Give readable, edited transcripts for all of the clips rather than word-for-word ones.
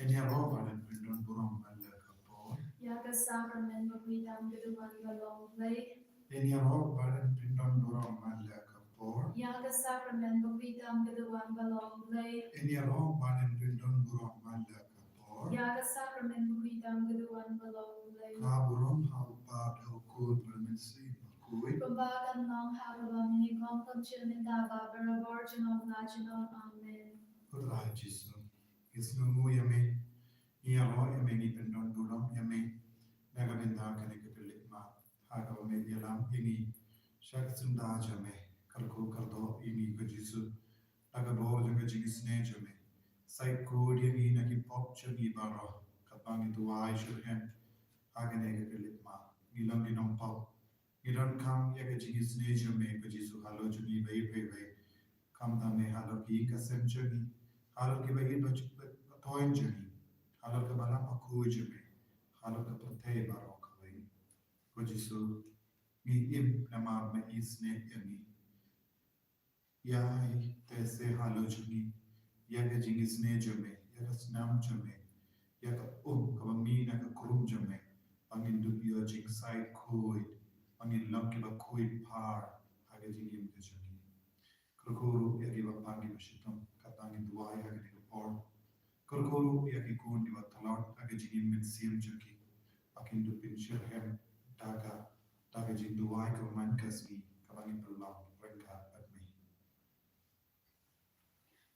Enya roba dan pindon burong ala kapor. Yaga sacrament of freedom to the one belong play. Enya roba dan pindon burong ala kapor. Yaga sacrament of freedom to the one belong play. Enya roba dan pindon burong ala kapor. Yaga sacrament of freedom to the one belong play. Kaburong haupa daukun bermensi makui. Kumbagan long hababamini kongkong chuminda babara virgin of national amen. Kudrai Jesu. Isnungu yame. Iya ro yame ni pindon burong yame. Naga binda kane kepilik ma. Haga wame yalam ini. Shak sunda jame. Kalku kaldo ini ke Jesu. Naga bor jaga jingisynei jame. Sai ko yami nagi pop chagi baro. Kapang itu wai shurhen. Haga nega kepilik ma. Gilang dinong pau. Gilang kam yaga jingisynei jame ke Jesu halo jumi bai bai bai. Kam dame halo ki kasem jami. Halo ki bai toin jami. Halo ke balam aku jami. Halo ke pertei baro kawai. Ko Jesu mi im nama me isne yami. Yai tese halo jami. Yaga jingisynei jame. Yaga snam jame. Yaga kabami naga kurum jame. Pangin dupio jingsai kuid. Pangin lam ki ba kuid par. Haga jingim ke jami. Kurukuru yagi ba pangi bashitam. Katangin duwai haga nega por. Kurukuru yagi kun diwa talot. Haga jingim min siem jaki. Pakin dupin shirhem. Daga jing duwai ka man kasbi. Kabangin pelam. Rengka admi.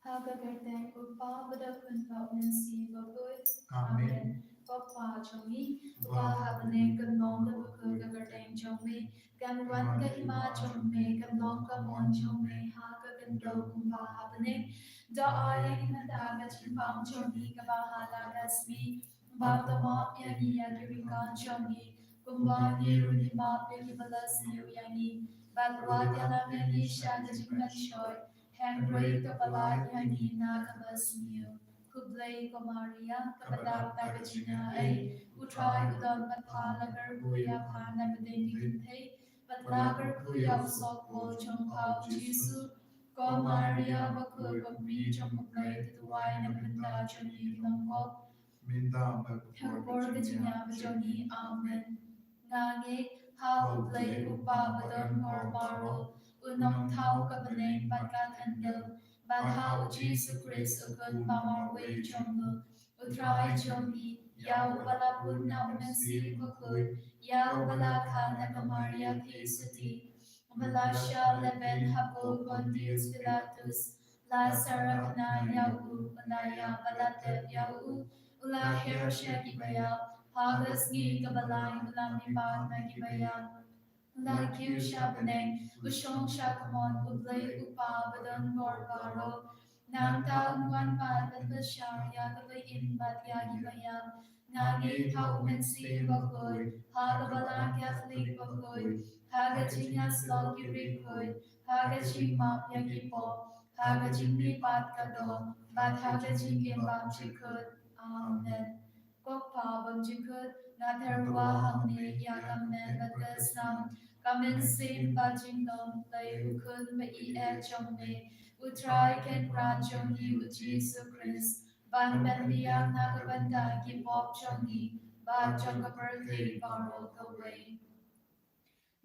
Haga gerteng upa bada kunpa unensi bagud. Amen. Papa chomi, upa habane kanong da buku ga gerteng chomi, kan wan ga ima chomi, kan long ka mon chomi, haga gando kumpa habane, da ayang imanda ga chimpang chomi, ka bahala gasmi, bata ma yangi yagirikan chomi, kumpa niru ni ma peki balas niru yangi, balwa tiala yangi shanda jingan shoy, Henry kapalad yangi na kabasmiyo. Kublay ko Maria, kapadap tagachina ay, utray udang patpalagar kuya pana badendikintay, patlagar kuya usok po chongpao Jesu, ko Maria bakul pagmi chongkublay tituway na benda choni ginongko, Minda Hagpor kachinya bajoni, Amen. Ngangi, how play upa badon or baro, unong tau kabanay pagkatandil, Banhao Jesu Christ ukun pamarway chombo, utray chombi, yaw balapun na umensi bakun, yaw balaka na kamaria Jesuti, Malasya leben hapo Pontius Pilatus, Lazara kana yaw ulaya balate yaw ulahir siya gibayal, hagas ni kabalay ulang nipat na gibayal, Lakiu Shabaneng, Ushong Shakamon, Ublay Upa, Badon Gorbaro, Nanta Nguan Pat, and the Sharia, the In Batyagi Bayan, Nagi Kaumensi Bakoy, Hagabala Catholic Bakoy, Hagachingas Logi Rikoy, Hagaching Map Yagipo, Hagaching Nipat Kadon, Bat Hagaching Imbam Chikut, Amen. Kokpa Bam Chikut, Natarwa Hamni Yagamen Batasnam, Kamen sim bajing nom play ukun me e chong me utrai ken ran chong hi u Jesu Christ ban ben biang na ka banda ki pop chong hi ba chong ka birthday baro ka way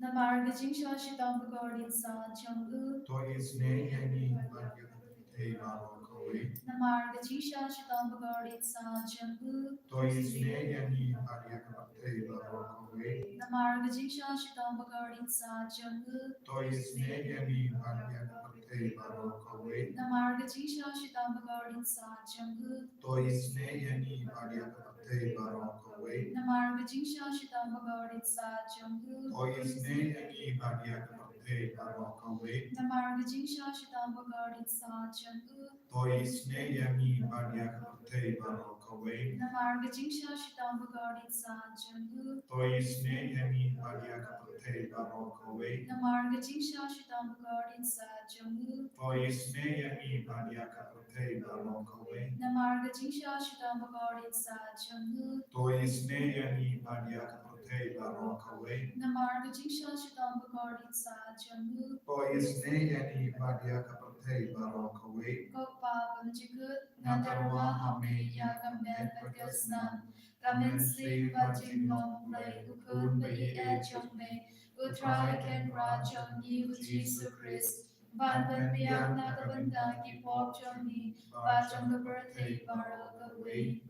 Namar gajing sha shitang bugordin sa chong u To is ne yani bagya te baro kawai. Namar gajing sha shitang bugordin sa chong u To is ne yani bagya te baro kawai. Namar gajing sha shitang bugordin sa chong u To is ne yani bagya te baro kawai. Namar gajing sha shitang bugordin sa chong u To is ne yani bagya te baro kawai. Namar gajing sha shitang bugordin sa chong u To is ne yani bagya te baro kawai. Namar gajing sha shitang bugordin sa chong u To is ne yani bagya te baro kawai. Namar gajing sha shitang bugordin sa chong u To is ne yani bagya te baro kawai. Namar gajing sha shitang bugordin sa chong u To is ne yani bagya te baro kawai. Namar gajing sha shitang bugordin sa chong u To is ne yani bagya te baro kawai. Namar gajing sha shitang bugordin sa chong u To is ne yani bagya Kapatei Barokawe Kopa Bamjikut Natarwa Nadarwa Hame Hame Yakamet Yakamet Bagasnam Bagasnam Kamen Sri Sri Bajinglom Blai Blai Ukun Ukun Bai Bai Ejome Utrai Ken Rajam Ni Ujisu Chris Ban Ban Biang Nakabanda Ki Pop Jomi Bajong the birthday Baro Kawe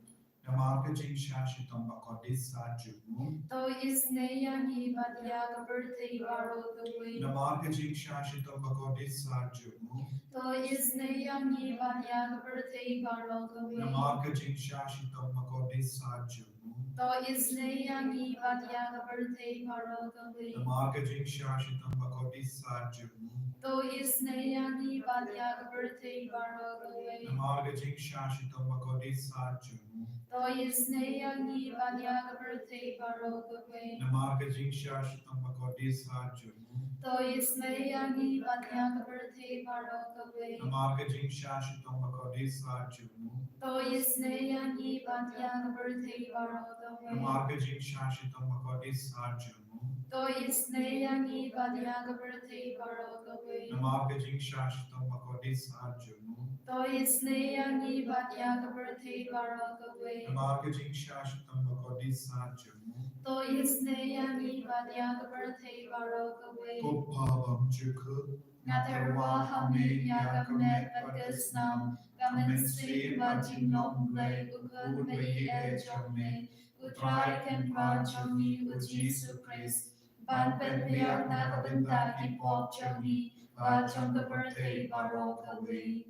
Namarka Jing Shashitam Bakodis Sajumu To is Neyangi Badya birthday Baro Kawe Namarka Jing Shashitam Bakodis Sajumu To is Neyangi Badya birthday Baro Kawe Namarka Jing Shashitam Bakodis Sajumu To is Neyangi Badya birthday Baro Kawe Namarka Jing Shashitam Bakodis Sajumu To is Neyangi Badya birthday Baro Kawe Namarka Jing Shashitam Bakodis Sajumu To is Neyangi Badya birthday Baro Kawe Namarka Jing Shashitam Bakodis Sajumu To is Neyangi Badya birthday Baro Kawe Namarka Jing Shashitam Bakodis Sajumu To is Neyangi Badya birthday Baro Kawe Namarka Jing Shashitam Bakodis Sajumu To is Neyangi Badya birthday Baro Kawe Namarka Jing Shashitam Bakodis Sajumu To is Neyangi Badya birthday Baro Kawe Namarka Jing Shashitam Bakodis Sajumu To is Neyangi Badya birthday Baro Kawe Gopabam Jukut Natarwa Hame Yakamet Bagasnam Kamen Sri Bajinglom Blai Ukun Bai Ejome Utrai Ken Rajami Ujisu Chris Ban Ben Biang Nakabanda Ki Pop Jomi Bajong the birthday Baro Kawe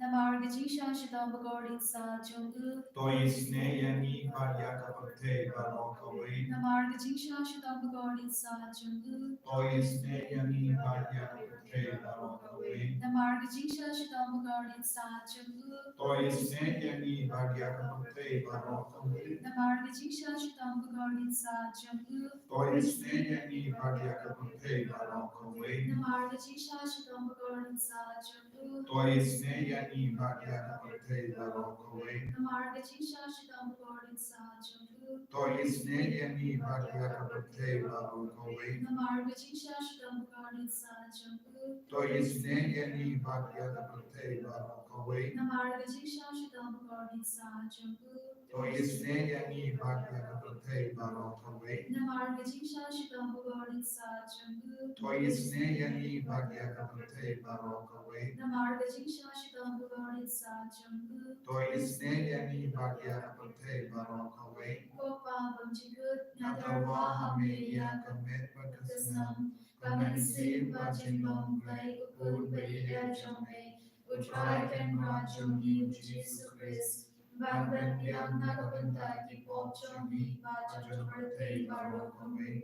Namargaji Shashidam Bagordin Sa Jungu Tois Ne Yani Badyaka Pate Barokawe Namargaji Shashidam Bagordin Sa Jungu Tois Ne Yani Badyaka Pate Barokawe Namargaji Shashidam Bagordin Sa Jungu Tois Ne Yani Badyaka Pate Barokawe Namargaji Shashidam Bagordin Sa Jungu Tois Ne Yani Badyaka Pate Barokawe Namargaji Shashidam Bagordin Sa Jungu Tois Ne Yani Badyaka Pate Barokawe Namargaji Shashidam Bagordin Sa Jungu Tois Ne Yani Badyaka Pate Barokawe Namargaji Shashidam Bagordin Sa Jungu Tois Ne Yani Badyaka Pate Barokawe Namargaji Shashidam Bagordin Sa Jungu Tois Ne Yani Badyaka Pate Barokawe Namargaji Shashidam Bagordin Sa Jungu Tois Ne Yani Badyaka Pate Barokawe Namargaji Shashidam Bagordin Sa Jungu Tois Ne Yani Badyaka Pate Barokawe Kopa Bamjikut Natarwa Nadarwa Hame Hame Yakamet Bagasnam Yakasnam Kamen Sri Bajinglom Blai Ukun Bai Ejome Utrai Ken Rajam Ni Ujisu Chris Ban Ben Biang Nakabanda Ki Pop Jomi Bajong birthday Baro Kawe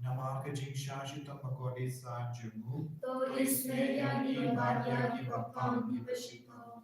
Namarka Jing Shashitam Bakodi Sajumu To is Neyangi Badyaki Bapang Bashito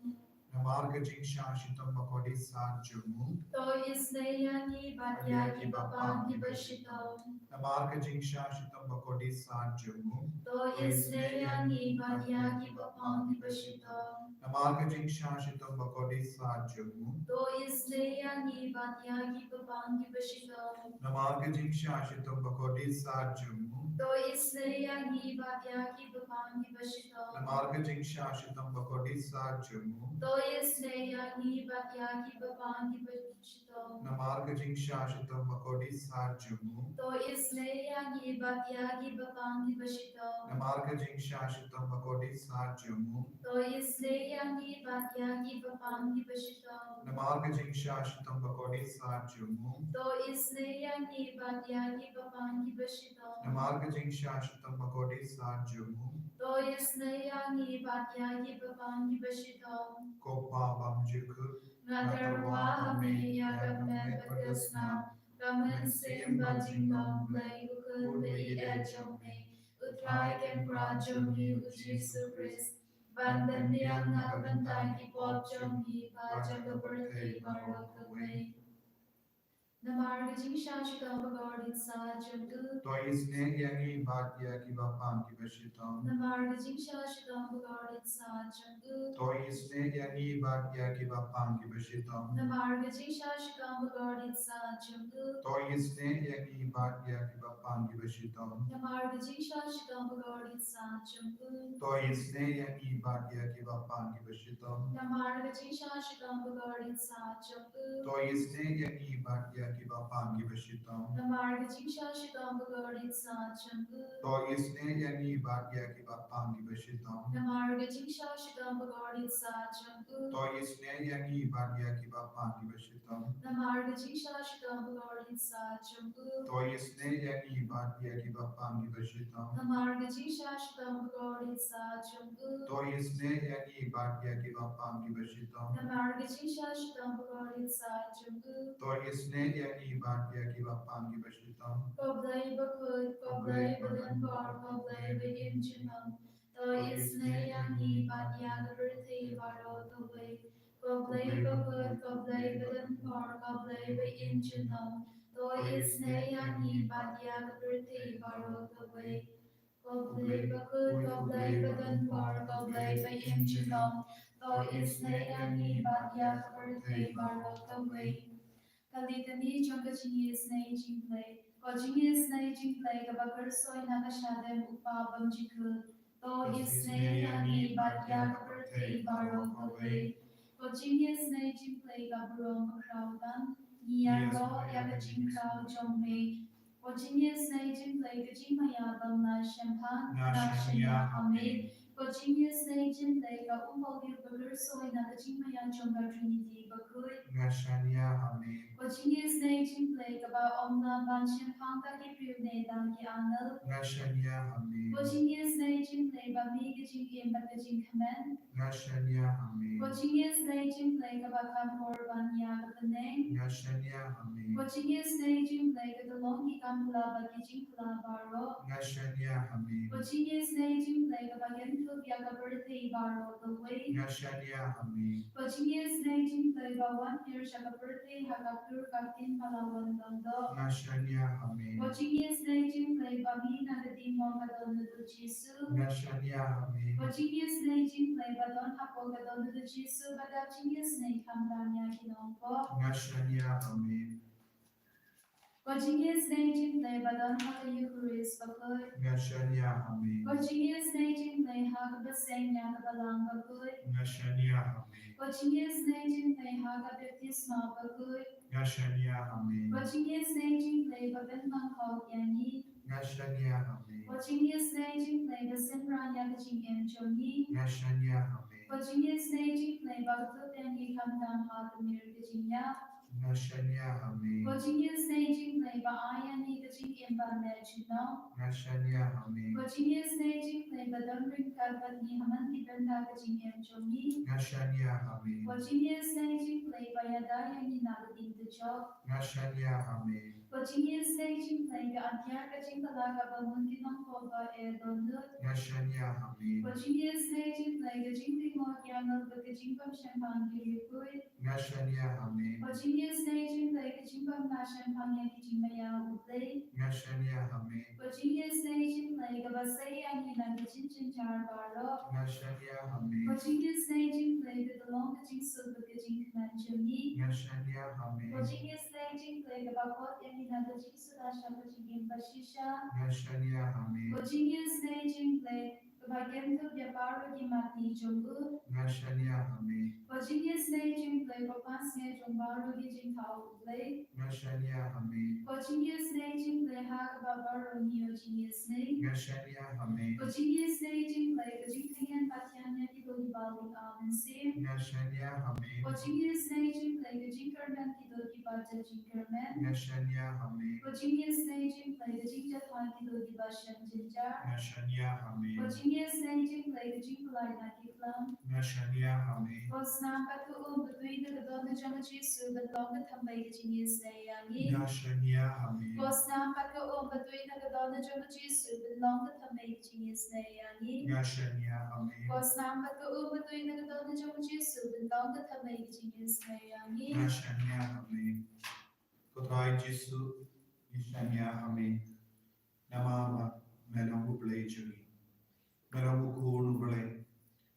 Namarka Jing Shashitam Bakodi Sajumu To is Neyangi Badyaki Bapang Bashito Namarka Jing Shashitam Bakodi Sajumu To is Neyangi Badyaki Bapang Bashito Namarka Jing Shashitam Bakodi Sajumu To is Neyangi Badyaki Bapang Bashito Namarka Jing Shashitam Bakodi Sajumu To is Neyangi Badyaki Bapang Bashito Namarka Jing Shashitam Bakodi Sajumu To is Neyangi Badyaki Bapang Bashito Namarka Jing Shashitam Bakodi Sajumu To is Neyangi Badyaki Bapang Bashito Namarka Jing Shashitam Bakodi Sajumu To is Neyangi Badyaki Bapang Bashito Namarka Jing Shashitam Bakodi Sajumu To is Neyangi Badyaki Bapang Bashito Namarka Jing Shashitam Bakodi Sajumu To is Neyangi Badyaki Bapang Bashito Kopa Bamjukut Nadarwa Hame Yakamet Bagasnam Kamen Sri Bajinglom Blai Ukun Bai Ejome Utrai Ken Rajam Ni Ujisu Chris Ban Ben Biang Nakabanda Ki Pop Jomi Bajong birthday Baro Kawe Namarga Jingsha Shikam Bagardin Sa Jungu. Toisne yangi batya ki bapam ki bashitam. Namarga Jingsha Shikam Bagardin Sa Jungu. Toisne yangi batya ki bapam ki bashitam. Namarga Jingsha Shikam Bagardin Sa Jungu. Toisne yangi batya ki bapam ki bashitam. Namarga Jingsha Shikam Bagardin Sa Jungu. Toisne yangi batya ki bapam ki bashitam. Namarga Jingsha Shikam Bagardin Sa Jungu. Toisne yangi batya ki bapam ki bashitam. Namarga Jingsha Shikam Bagardin Sa Jungu. Toisne yangi batya ki bapam ki bashitam. Namarga Jingsha Shikam Bagardin Sa Jungu. Toisne yangi batya ki bapam ki bashitam. Namarga Jingsha Shikam Bagardin Sa Jungu. Toisne yangi batya ki bapam ki bashitam. Namarga Jingsha Shikam Bagardin Sa Jungu. Toisne yangi batya ki bapam ki bashitam. Namarga Jingsha Shikam Bagardin Sa Jungu. Toisne yangi batya ki bapam ki bashitam. Koblai Bakut, Koblai Badanbar, Koblai Begin Chinam. Toisne Yangi Batya Gaberti Baro Koblai. Koblai Bakut, Koblai Badanbar, Koblai Begin Chinam. Toisne Yangi Batya Gaberti Baro Koblai. Koblai Bakut, Koblai Badanbar, Koblai Begin Chinam. Toisne Yangi Batya Gaberti Baro Koblai. Kalitani Jonga Jingisynei-Blei. Ko Jingisynei-Blei Gabakar Soy Nakashadem Upabam Jikul. To Isnei Yani Batya Gaberti Baro Koblei. Ko Jingisynei-Blei Gabarom Kraudan. Niaro Yaga Jinkrau Jongmei. Ko Jingisynei-Blei Gajimayabam Na Shempan Na Shenya Hame. Ko Jingisynei-Blei Ga Umbogir Bakar Soy Nakajimaya Jonga Trinity Bakui. Nashanya Hame. Jingisynei-Blei Gaba Omna Ban Shempan Ga Gipriune Dan Gi Angal. Nashanya Hame. Jingisynei-Blei Ba Miga Jingim Baka Jingkamen. Nashanya Hame. Jingisynei-Blei Gaba Kampor Ban Yaga Baneng. Nashanya Hame. Jingisynei-Blei Gaba Longi Kampula Bagi Jingkula Baro. Nashanya Hame. Jingisynei-Blei Gaba Gentul Yaga Berthi Baro The Way. Nashanya Hame. Jingisynei-Blei Ba Wan Year Shaka Berthi Hakakur Kakin Palawan Dondo. Nashanya Hame. Jingisynei-Blei Ba Mina Gadim Monga Dondo Do Jisu. Nashanya Hame. Jingisynei-Blei Ba Don Hapoga Dondo Do Jisu Bada Jingisynei Kamdanya Kinongpo. Nashanya Hame. Jingisynei-Blei Ba Don Haka Eucharist Bakui. Nashanya Hame. Jingisynei-Blei Haka Baseng Yaga Balang Bakui. Nashanya Hame. Jingisynei-Blei Haka Baptisma Bakui. Nashanya Hame. Jingisynei-Blei Ba Benmang Hog Yani. Nashanya Hame. Jingisynei-Blei Ba Simran Yaga Jingem Jongi. Nashanya Hame. Jingisynei-Blei Ba Gatup Yangi Kamdam Haka Mir Gajinya. Nashanya Hame. Jingisynei-Blei Ba Ayani Gajingem Ba Mejino. Nashanya Hame. Jingisynei-Blei Ba Damring Kalpani Hamanti Benda Gajingem Jongi. Nashanya Hame. Jingisynei-Blei Ba Yadaya Ni Nagadim Dejok. Nashanya Hame. Jingisynei-Blei Ga Antyar Gajingala Ga Ba Mundinong Koba Donut. Nashanya Hame. Jingisynei-Blei Gajingri Mo Yangal Ba Gajimbam Shempan Girikui. Nashanya Hame. Jingisynei-Blei Gajimbam Na Shempan Yaki Jimaya Ublei. Nashanya Hame. Jingisynei-Blei Ga Basay Yani Na Gajinchin Jar Baro. Nashanya Hame. Jingisynei-Blei Ga Dalong Gajingsul Ba Gajinkman Jumi. Nashanya Hame. Jingisynei-Blei Ga Bakot Yani Na Gajingsula Shaka Jingim Bashisha. Nashanya Hame. Jingisynei-Blei Ga Bagentu Byaparo Gimati Jongu. Nashanya Hame. Jingisynei-Blei Ba Pansye Jombaro Gijingkao Ublei. Nashanya Hame. Jingisynei-Blei Haga Babaro Neo Jingisynei. Nashanya Hame. Jingisynei-Blei Gajingkayan Batyanya Kidoli Bali Amensim. Nashanya Hame. Jingisynei-Blei Gajingkarman Kidoli Bata Jingkarman. Nashanya Hame. Jingisynei-Blei Gajingjapan Kidoli Bashan Jinjar. Nashanya Hame. Jingisynei-Blei Gajingkulai Nakiklam. Nashanya Hame. Snam Batu Between the Dona Jamachi Su the Longa Tambay Jingisynei-Yangi. Nashanya Hame. Snam Batu Between the Dona Jamachi Su the Longa Tambay Jingisynei-Yangi. Nashanya Hame. Snam Batu Between the Dona Jamachi Su the Longa Tambay Jingisynei-Yangi. Nashanya Hame. Kotrai Jesu Ishanya Ame Namama Melangu Blei Juni Melangu Kunu Blei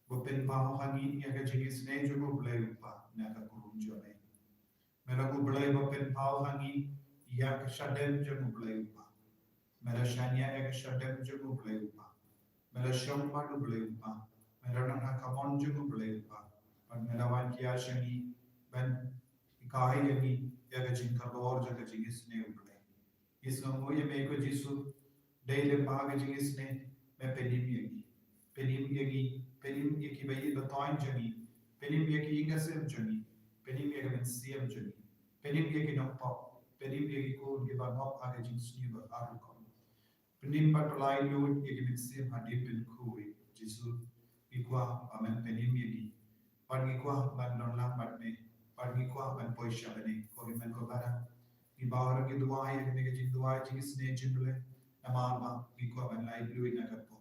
Wapen Pao Hangi Yaga Jingisynei Blei Upa Naga Kurun Jome Melangu Blei Wapen Pao Hangi Yak Shadem Blei Upa Mela Shanya Yaga Shadem Blei Upa Mela Shomba Blei Upa Mela Nana Kamon Blei Upa But Mela Wan Kia Shani Ben Ikai Yangi Yaga Jinkador Jaga Jingisynei-Blei Isngo Yameko Jisu Daily Baga Jingisynei Me Penim Yagi Penim Yaki Bayi Batoin Jani Penim Yaki Ingasem Jani Penim Yaki Ben Siem Jani Penim Yaki Nopop Penim Yaki Ko Giba Nop Aga Jingsni Arukon Penim Patolai Lud Yaki Ben Siem Hadip Ben Kui Jisu Ikwa Amen Penim Yagi Pagikwa ban non lang batne Pagikwa ban poisha bane Kogi men ko bara Ibawar ki duai Nega jing duai Jingisynei-Blei Namama Ikwa ban lai blui nagapo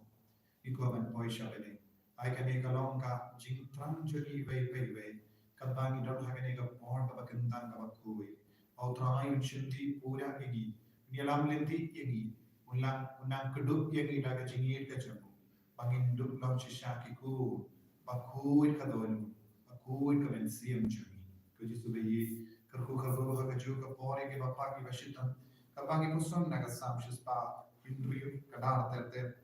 Ikwa ban poisha bane Ai kane kalong ka jing trang joni vei vei vei Kabangi don hagane ka pohon ka bakentan ka bakui Au trai unshinti pura egi Nialam linti egi Unang keduk egi daga jingir ka jamu Bangin duk lam shishaki ku Bakui ka donu Bakui ka ben siem juni Kuji subeyi Kerku kazo ka ju ka pore ke bapaki bashitam Kabangi kusum naga samshis pa Hinduyu kadar terte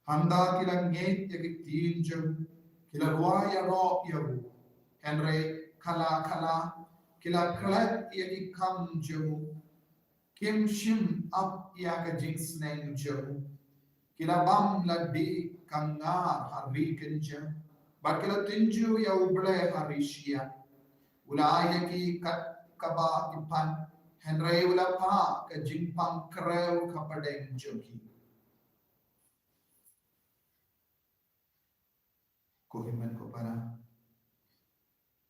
Handa kilang ngeit yagik tiin jum Kila ruaya ro yabu Henry kala Kila klet yagik kam jamu Kim shim up yaga jingisynei jamu Kila bam ladbi kangar hari kenja But kila tinju ya uble harishia Ulaya ki kat kaba ipan Henry ulapa ka jingpang kreu kapadeng joki Kohiman ko para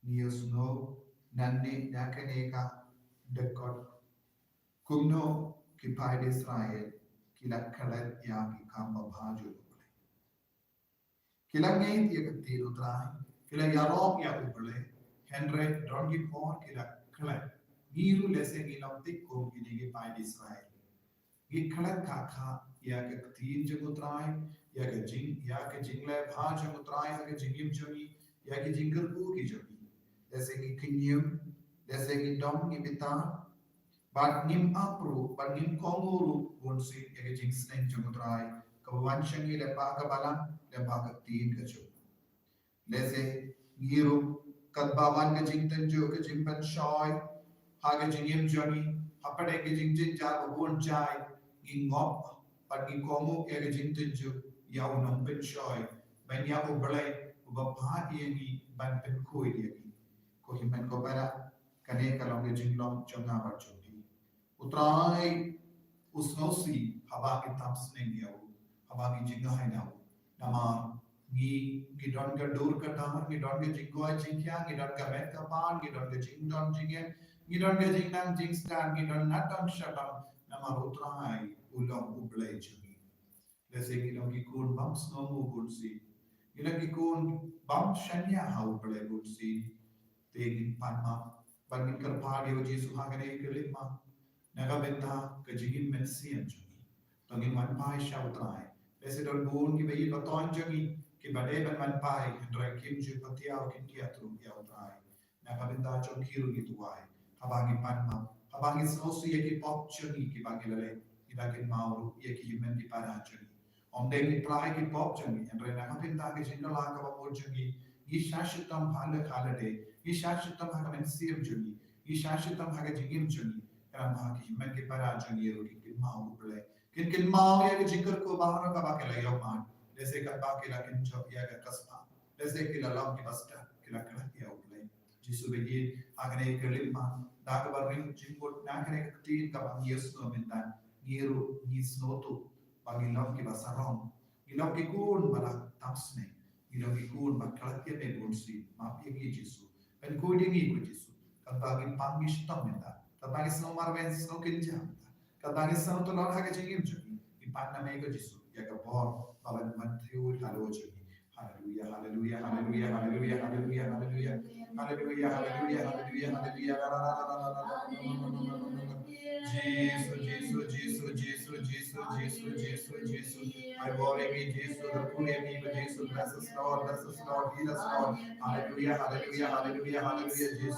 Nios no nanni nakaneka dekot kumno ki paid Israel kila kalat ya ki kamba bhajo kila ngeit ya kati utrai kila yarok ya uble Henry dongi por kila kalat niru lese gilam tikko ki paid Israel gi kalat kaka ya kati jagutrai ya ke jingle bhajo utrai ya ke jingim jomi ya ke jingar ku ki jomi lese gi kinyum lese gi dom gi bita But nim apru, but nim konguru wonsi ege jingisynei jumutrai kawanshangi lepa kabala lepa katin kachu. Lese ngiru kadbawan ke jingten jo ke jimpan shoy haga jingim joni hapade ke jingjin jar babun chai ngingop but nginkomu ege jingten jo yau nompen shoy ban yau belai ubapha yengi ban pen koi yegi ko himen ko para kane kalong ke jinglom chonga barchu Utrai usnosi habagi tamsneng yau habagi jingahai nau nama gi don ga dur ka tamar gi don ga jingoi jingkya gi don ga met ka pan gi don ga jingdon jingen gi don ga jingnang jingstan gi don natong shatam nama utrai ulong ublei jumi lese gi don gi kun bam snomu gunsi gi don gi kun bam shanya hau ublei gunsi tegin panma bangin karpadi o Jesu hagane kelima Nagabenta kajigin mensian jungi. Tongin manpai shautrai. Lese don bun ki bayi baton jungi. Ki bade ban manpai. Hendra kim ju patiao kim kiatru yautrai. Nagabenta jong kiru gituai. Habangi panma. Habangi sosu yeki pop jungi ki bangi lele. Ibakin mauru yeki himen ki para jungi. Om dengi plai ki pop jungi. Hendra nagabenta ki jindala ka bapo jungi. Ishashitam halak halade. Ishashitam haga mensiam jungi. Ishashitam haga jingim jungi. Ramaki men ke para jangiro ki mau ble kin mau ya ke jikr ko bahana ka ba ke la yoman जैसे का बा के la kin job ya ka kasba जैसे ke la lam ki basta ke la kala ya ble jisu be ye agane ke limma da ka ba ring jingol na kare ka tin ka ba yes no mendan giro nis noto ba gi lam ki basarong gi lam ki kun bala tamsne gi lam ki kun ba kala ke be bonsi ma pe gi jisu ben ko dingi ko jisu ka ba gi pangish tam mendan Kabagi snow marvens snow kinja. Kabagi snow to not hage jingim jumi. Ipanna mega jisu. Yaga bor. Baban mantriu halo jumi. Hallelujah, hallelujah, hallelujah, hallelujah, hallelujah, hallelujah, hallelujah, hallelujah, hallelujah, hallelujah. I worry me, Jesus, the Puri me, but Jesus, bless us, Lord, heal us, Lord. Hallelujah, hallelujah, hallelujah, hallelujah, Jesus.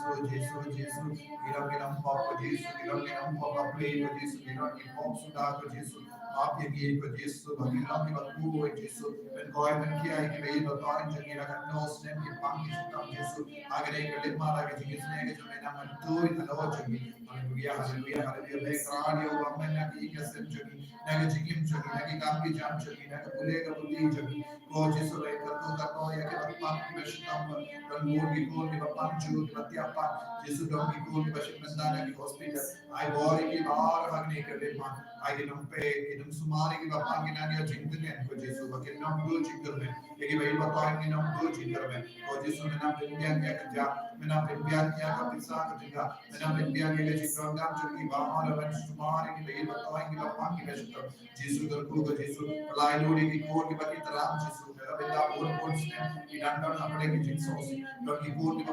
Ginam Papa, Jesus, Ginam Papa, pray for Jesus, Ginam Papa, for Jesus. आप ये गीत को जिसु भगवान की बदबू है जिसु when God when किया है कि भाई बताएं जो कि रखा नो स्नेम की पांगी शुद्धम जिसु आगे नहीं कर ले मारा के जिसने के जो मैंने मन तो इन लो जो कि हालेलुया हालेलुया हालेलुया बेकार ये वो हमने ना की कैसे जो कि ना के जिकिम जो कि ना के काम की जाम जो कि ना के बुले का बुली जो कि वो जिसु रे कर तो या के बदपान की बशतम रंग मोर की कोल की बदपान जो की बत्तियां पा जिसु डॉम की कोल की बशतम ना के हॉस्पिटल आई वॉरी की बार हगने कर ले मान आई गिनम पे गिनम सुमारी की बापा गिना निया जिंदने को जिसु बके नम दो जिंगर में ये भाई बापा की नम दो जिंगर में को जिसु में नाम बिंबियान या जा में नाम बिंबियान या का पिसा का जिंगा में नाम बिंबियान के जिंगर नाम जो की बाहर वन सुमारी की भाई बापा की बापा की बेशतर जिसु दर को जिसु लाई लोड़ी की कोर की बाकी तराम जिसु मेरा बेटा बोल बोल से की डांडा अपने की जिंसों से तो की कोर की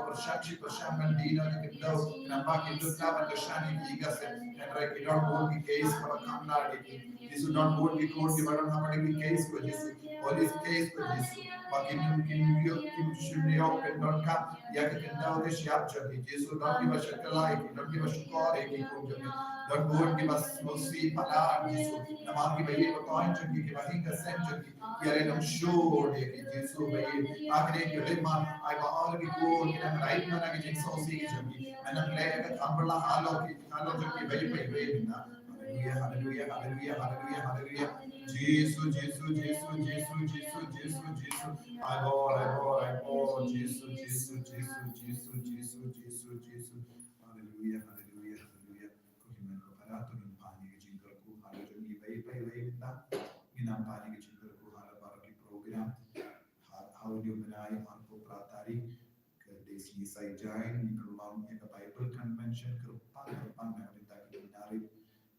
प्रशांत में दीना के लो नंबा की दुखला में दशानी की गसे एंड्रे की डॉट बोल की केस पर कामना देखी जिसु डॉट बोल की कोर की बड़न हमारे की केस को जिसु और इस केस को जिसु बाकी किम शुन्य ओपन डॉट का या कि किंता उसे शाप चली जिसु डॉट की बशकला एक डॉट की बशकार एक ही कोर जब डॉट बोल की बस मोसी पला जिसु नमाज की भाई बताएं चंगी की भाई का सेम चंगी यारे नम शोर देखी जिसु भाई आखिरी के रिमान आई बाहर की कोर की नम राइट में ना की जिसु सी की चंगी मैंने ले का अम्बला हालो जो की भाई भाई बिना Hallelujah, hallelujah, hallelujah, hallelujah. Jesus. I bore. Jesus. Hallelujah, hallelujah, hallelujah. Così mi hanno preparato in pani che ci intercu, hallelujah, vai, da. In pani che ci intercu, hallelujah, che program. How do you menai anko pratari? Desi sai jain, minulong yang Bible convention kerupan yang kita menarik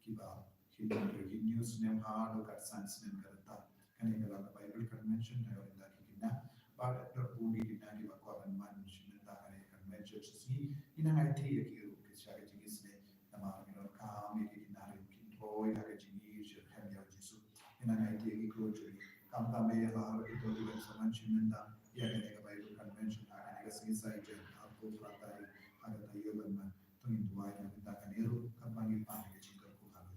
kiba hidup news nem hard or kat sans nem karta kan yang dalam Bible convention hai orang dah kita but terbudi kita di bawah man minta hari convention sini ina ngai thi ya kiru ke shari jingis ne nama mino kam ye kita hari kinto ya ke jingis hem ya jisu ina ngai thi ki ko juri kam ta me ya har itu di saman minta ya ke Bible convention akan ke sini sai je आपको प्रातः अगर तैयार बनना तो इन दुआएं में पिता का नेहरू कंपनी पाने के चिंतन को हालो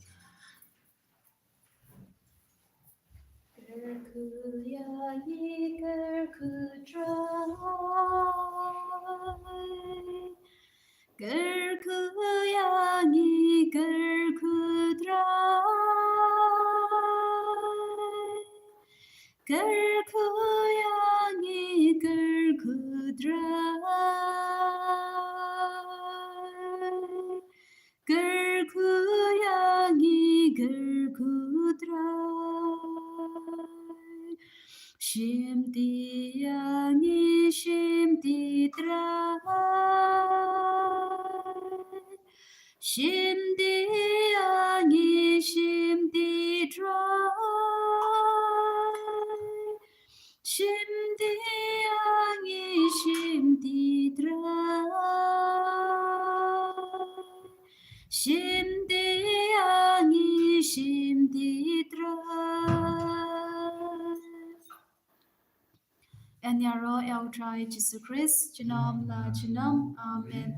En yaro el trai Jesus Christ, Janam la Janam, Amen.